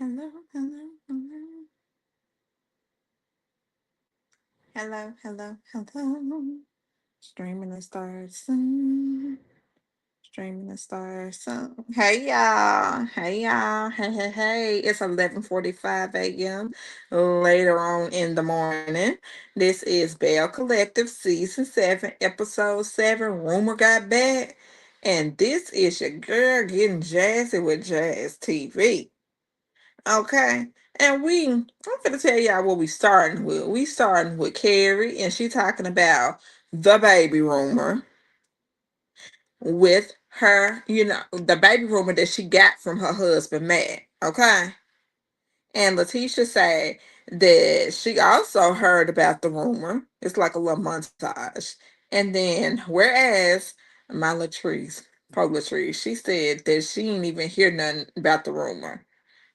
Hello, hello, hello. Hello, hello, hello. Streaming the stars soon. Streaming the stars soon. Hey y'all. Hey y'all. Hey, hey, hey. It's 11:45 a.m. later on in the morning. This is Bell Collective Season 7, Episode 7. Rumor Got Back. And this is your girl getting jazzy with Jazz TV. Okay. I'm gonna tell y'all what we starting with. We starting with Carrie, and she talking about the baby rumor with her, the baby rumor that she got from her husband Matt. Okay. And Letitia said that she also heard about the rumor. It's like a little montage. And then whereas my Latrice, poor Latrice, she said that she didn't even hear nothing about the rumor.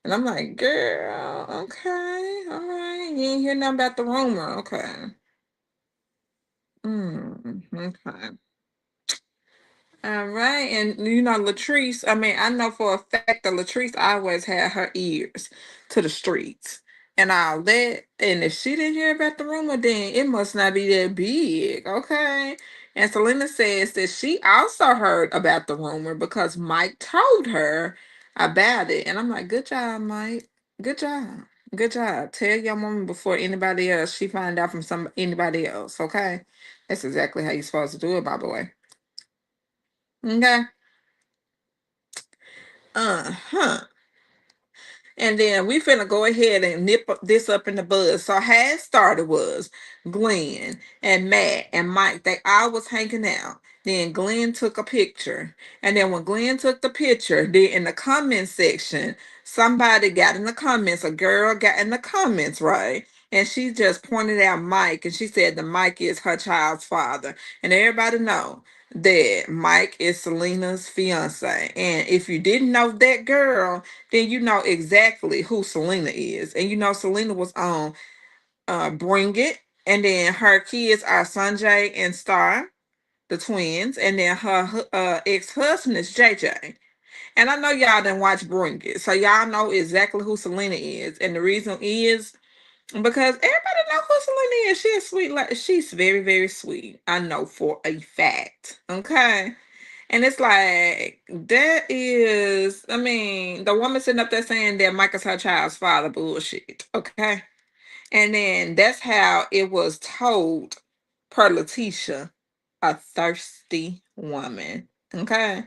And I'm like, girl, okay, all right. You ain't hear nothing about the rumor. Okay. Okay. All right. And Latrice, I mean, I know for a fact that Latrice always had her ears to the streets and all that. And if she didn't hear about the rumor, then it must not be that big. Okay. And Selena says that she also heard about the rumor because Mike told her about it. And I'm like, good job, Mike. Good job. Good job. Tell your woman before anybody else she find out from anybody else. Okay. That's exactly how you're supposed to do it, by the way. Okay. Uh-huh. And then we finna go ahead and this up in the bud. So how it started was Glenn and Matt and Mike, they all was hanging out. Then Glenn took a picture. And then when Glenn took the picture, then in the comment section, somebody got in the comments, a girl got in the comments, right? And she just pointed out Mike and she said that Mike is her child's father. And everybody know that Mike is Selena's fiance. And if you didn't know that girl, then you know exactly who Selena is. And Selena was on Bring It. And then her kids are Sanjay and Star, the twins. And then her ex-husband is JJ. And I know y'all didn't watch Bring It. So y'all know exactly who Selena is. And the reason is because everybody know who Selena is. She's sweet. Like she's very, very sweet. I know for a fact. Okay. And it's like, that is, I mean, the woman sitting up there saying that Michael's her child's father, bullshit. Okay. And then that's how it was told per Letitia, a thirsty woman. Okay.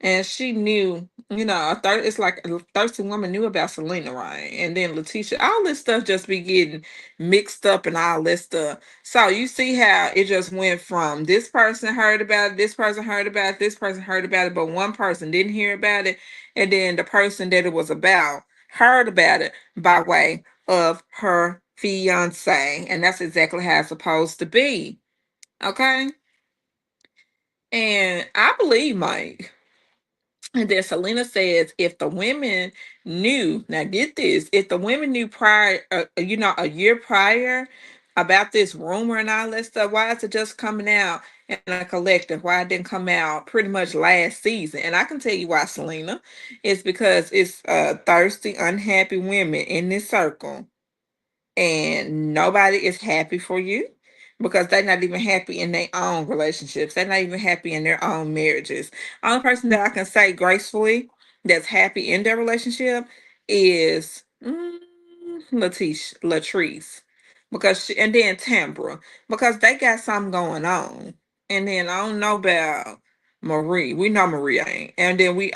And she knew, it's like a thirsty woman knew about Selena, right? And then Letitia, all this stuff just be getting mixed up and all this stuff. So you see how it just went from this person heard about it, this person heard about it, this person heard about it, but one person didn't hear about it. And then the person that it was about heard about it by way of her fiance. And that's exactly how it's supposed to be. Okay. And I believe Mike. And then Selena says, if the women knew, now get this, if the women knew prior, a year prior about this rumor and all that stuff, why is it just coming out in a collective? Why it didn't come out pretty much last season? And I can tell you why, Selena. It's because it's thirsty, unhappy women in this circle and nobody is happy for you because they're not even happy in their own relationships. They're not even happy in their own marriages. Only person that I can say gracefully that's happy in their relationship is Latrice, and then Tambra because they got something going on. And then I don't know about Marie. We know Marie ain't, and then we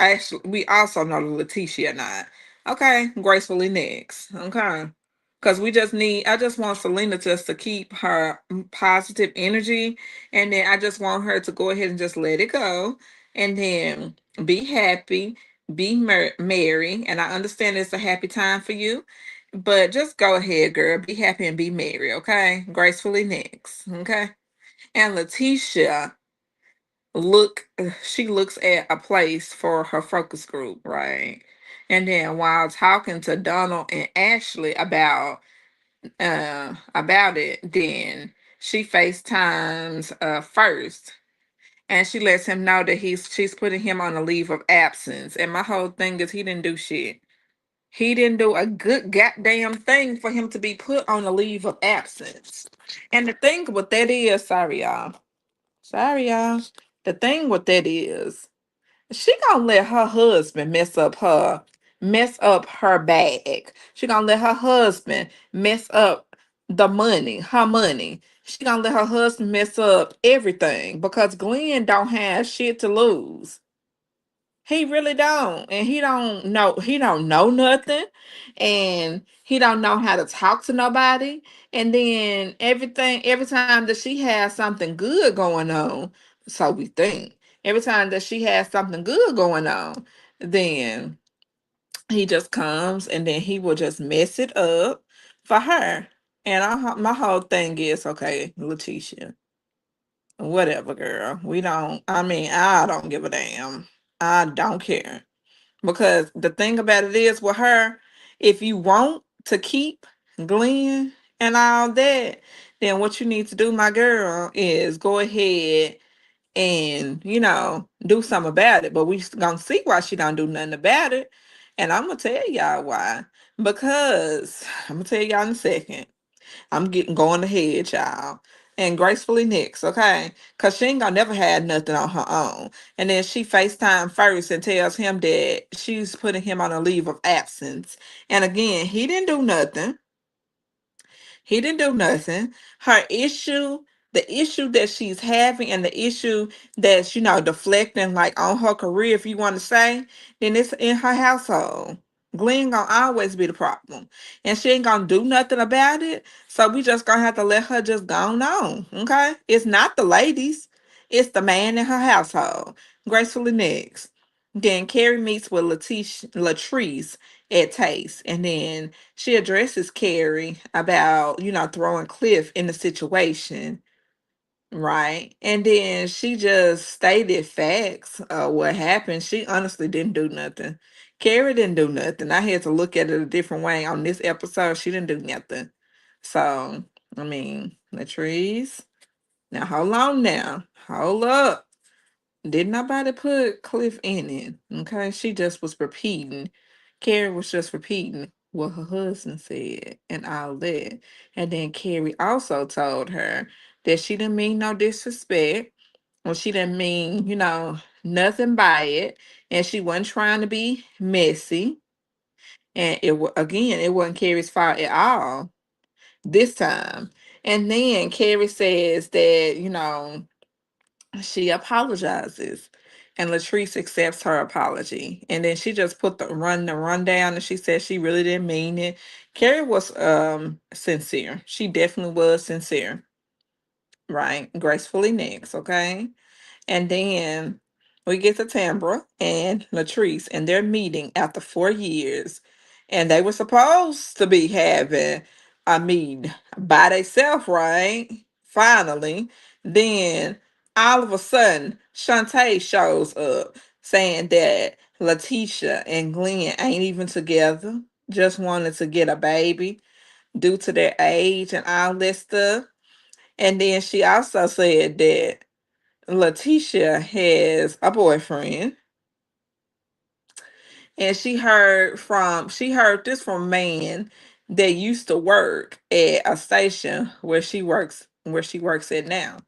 also know Letitia not. Okay, gracefully next. Okay. Because I just want Selena just to keep her positive energy. And then I just want her to go ahead and just let it go. And then be happy, be merry. And I understand it's a happy time for you. But just go ahead, girl. Be happy and be merry, okay? Gracefully next, okay? And Letitia, she looks at a place for her focus group, right? And then while talking to Donald and Ashley about it, then she FaceTimes first and she lets him know that she's putting him on a leave of absence. And my whole thing is he didn't do shit. He didn't do a good goddamn thing for him to be put on a leave of absence. And the thing with that is, sorry y'all, sorry y'all. The thing with that is, she gonna let her husband mess up her bag. She gonna let her husband mess up the money, her money. She gonna let her husband mess up everything because Glenn don't have shit to lose. He really don't. And he don't know nothing. And he don't know how to talk to nobody. And then every time that she has something good going on, so we think. Every time that she has something good going on, then he just comes and then he will just mess it up for her. And my whole thing is, okay, Letitia, whatever, girl. We don't, I mean, I don't give a damn. I don't care. Because the thing about it is with her, if you want to keep Glenn and all that, then what you need to do, my girl, is go ahead and, do something about it. But we gonna see why she don't do nothing about it. And I'm gonna tell y'all why. Because I'm gonna tell y'all in a second. I'm getting going ahead, y'all. And gracefully next, okay? Cause she ain't gonna never had nothing on her own. And then she FaceTime first and tells him that she's putting him on a leave of absence. And again, he didn't do nothing. He didn't do nothing. Her issue, the issue that she's having, and the issue that's, deflecting like on her career, if you want to say, then it's in her household. Glenn gonna always be the problem. And she ain't gonna do nothing about it. So we just gonna have to let her just go on. Okay? It's not the ladies, it's the man in her household. Gracefully next. Then Carrie meets with Latrice at Taste. And then she addresses Carrie about, throwing Cliff in the situation, right? And then she just stated facts of what happened. She honestly didn't do nothing. Carrie didn't do nothing. I had to look at it a different way on this episode. She didn't do nothing. So, I mean, Latrice, now hold on now. Hold up. Did nobody put Cliff in it? Okay, she just was repeating. Carrie was just repeating what her husband said and all that. And then Carrie also told her that she didn't mean no disrespect, or she didn't mean, nothing by it, and she wasn't trying to be messy. And again, it wasn't Carrie's fault at all this time. And then Carrie says that, she apologizes and Latrice accepts her apology. And then she just put the rundown and she said she really didn't mean it. Carrie was sincere. She definitely was sincere. Right? Gracefully next, okay? And then we get to Tambra and Latrice and they're meeting after 4 years. And they were supposed to be having a meeting by themselves, right? Finally. Then all of a sudden, Shantae shows up saying that Letitia and Glenn ain't even together, just wanted to get a baby due to their age and all that stuff. And then she also said that Letitia has a boyfriend, and she heard this from a man that used to work at a station where she works at now.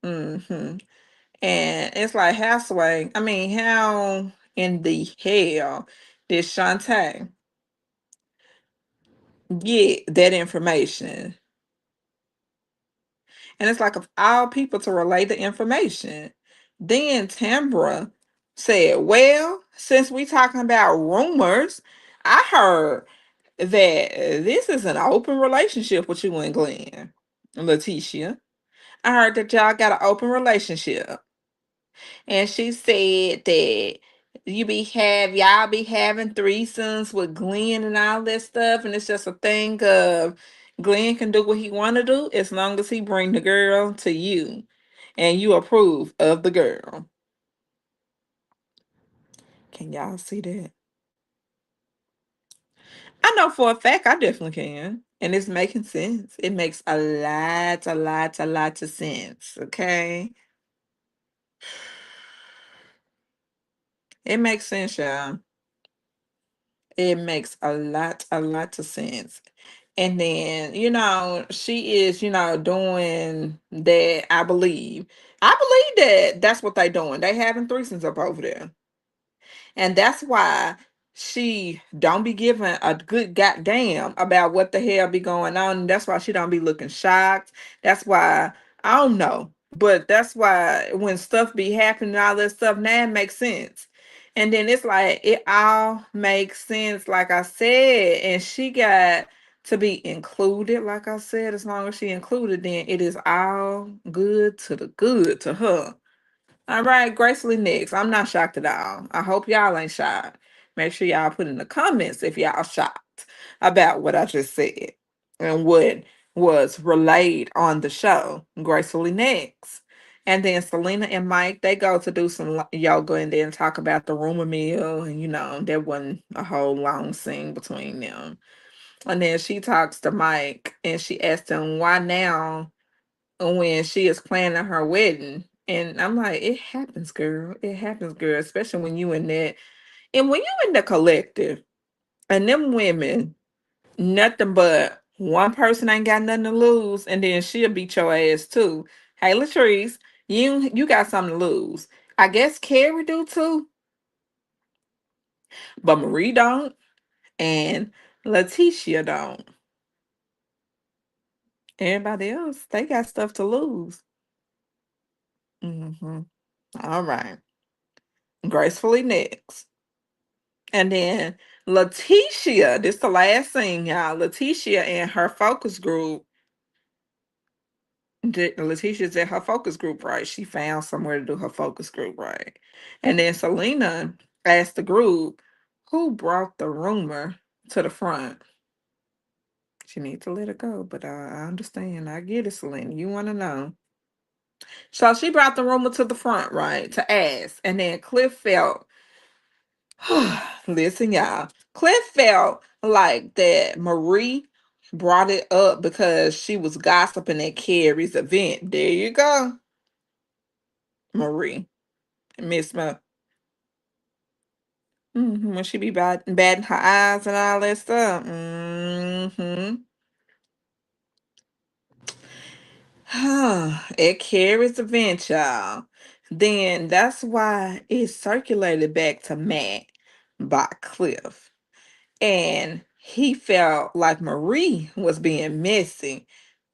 hmm And it's like, I mean, how in the hell did Shantae get that information? And it's like, of all people to relay the information. Then Tambra said, well, since we talking about rumors, I heard that this is an open relationship with you and Glenn, Letitia. I heard that y'all got an open relationship. And she said that y'all be having threesomes with Glenn and all that stuff, and it's just a thing of Glenn can do what he want to do as long as he bring the girl to you, and you approve of the girl. Can y'all see that? I know for a fact I definitely can, and it's making sense. It makes a lot of sense. Okay, it makes sense, y'all. It makes a lot of sense. And then, she is, doing that, I believe. I believe that that's what they doing. They having threesomes up over there. And that's why she don't be giving a good goddamn about what the hell be going on. And that's why she don't be looking shocked. That's why I don't know. But that's why when stuff be happening, all that stuff now it makes sense. And then it's like it all makes sense, like I said. And she got to be included, like I said, as long as she included, then it is all good to the good to her. All right, Gracefully next. I'm not shocked at all. I hope y'all ain't shocked. Make sure y'all put in the comments if y'all shocked about what I just said and what was relayed on the show. Gracefully next. And then Selena and Mike, they go to do some yoga and then talk about the rumor mill. And, there wasn't a whole long scene between them. And then she talks to Mike and she asks him, why now? When she is planning her wedding. And I'm like, it happens, girl. It happens, girl. Especially when you in that and when you in the collective and them women, nothing but one person ain't got nothing to lose, and then she'll beat your ass too. Hey Latrice, you got something to lose. I guess Carrie do too, but Marie don't, and Letitia don't. Everybody else, they got stuff to lose. All right. Gracefully next. And then Letitia, this the last thing, y'all. Letitia and her focus group. Letitia's at her focus group, right? She found somewhere to do her focus group, right? And then Selena asked the group, who brought the rumor to the front? She needs to let it go, but I understand. I get it, Selena. You want to know. So she brought the rumor to the front, right? To ask. And then Cliff felt listen, y'all. Cliff felt like that Marie brought it up because she was gossiping at Carrie's event. There you go, Marie. Miss Ma. When she be batting her eyes and all that stuff. At Carrie's event, y'all. Then that's why it circulated back to Matt by Cliff. And he felt like Marie was being messy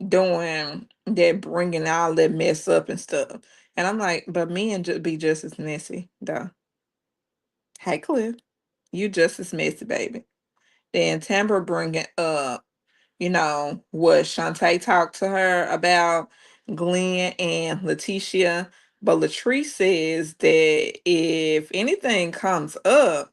doing that, bringing all that mess up and stuff. And I'm like, but men just be just as messy, though. Hey, Cliff, you just as messy, baby. Then Tamara bringing up, what Shantae talked to her about Glenn and Letitia. But Latrice says that if anything comes up,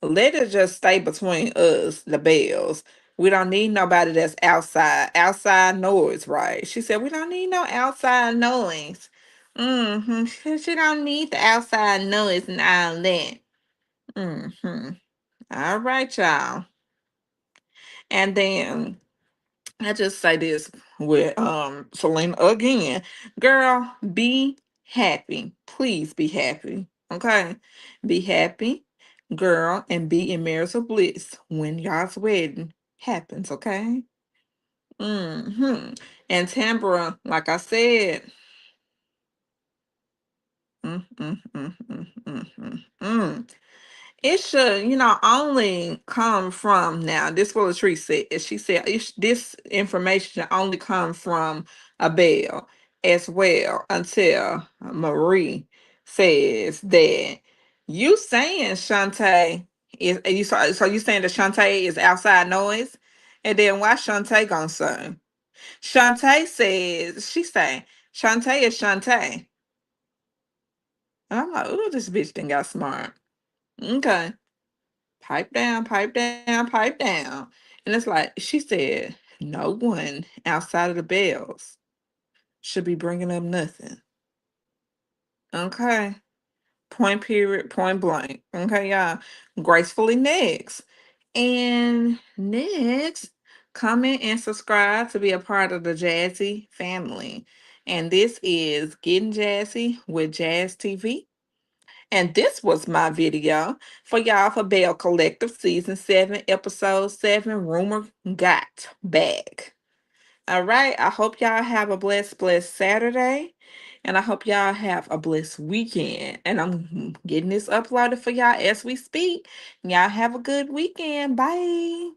let it just stay between us, the Bells. We don't need nobody that's outside. Outside noise, right? She said, we don't need no outside noise. She don't need the outside noise and all that. All right, y'all. And then I just say this with Selena again. Girl, be happy. Please be happy. Okay? Be happy, girl, and be in marital bliss when y'all's wedding happens, okay? And Tambra, like I said, mm, mm, mm, mm, mm, mm, mm. It should, only come from now. This what Latrice said. She said this information should only come from a Bell as well until Marie says that you saying Shantae is so you saying that Shantae is outside noise? And then why Shantae gonna say? Shantae says she say Shantae is Shantae. And I'm like, oh, this bitch done got smart. Okay. Pipe down, pipe down. And it's like, she said, no one outside of the Bells should be bringing up nothing. Okay. Point period, point blank. Okay, y'all. Gracefully next. And next, comment and subscribe to be a part of the Jazzy family. And this is Getting Jazzy with Jazz TV. And this was my video for y'all for Bell Collective Season 7, Episode 7, Rumor Got Back. All right. I hope y'all have a blessed Saturday. And I hope y'all have a blessed weekend. And I'm getting this uploaded for y'all as we speak. Y'all have a good weekend. Bye.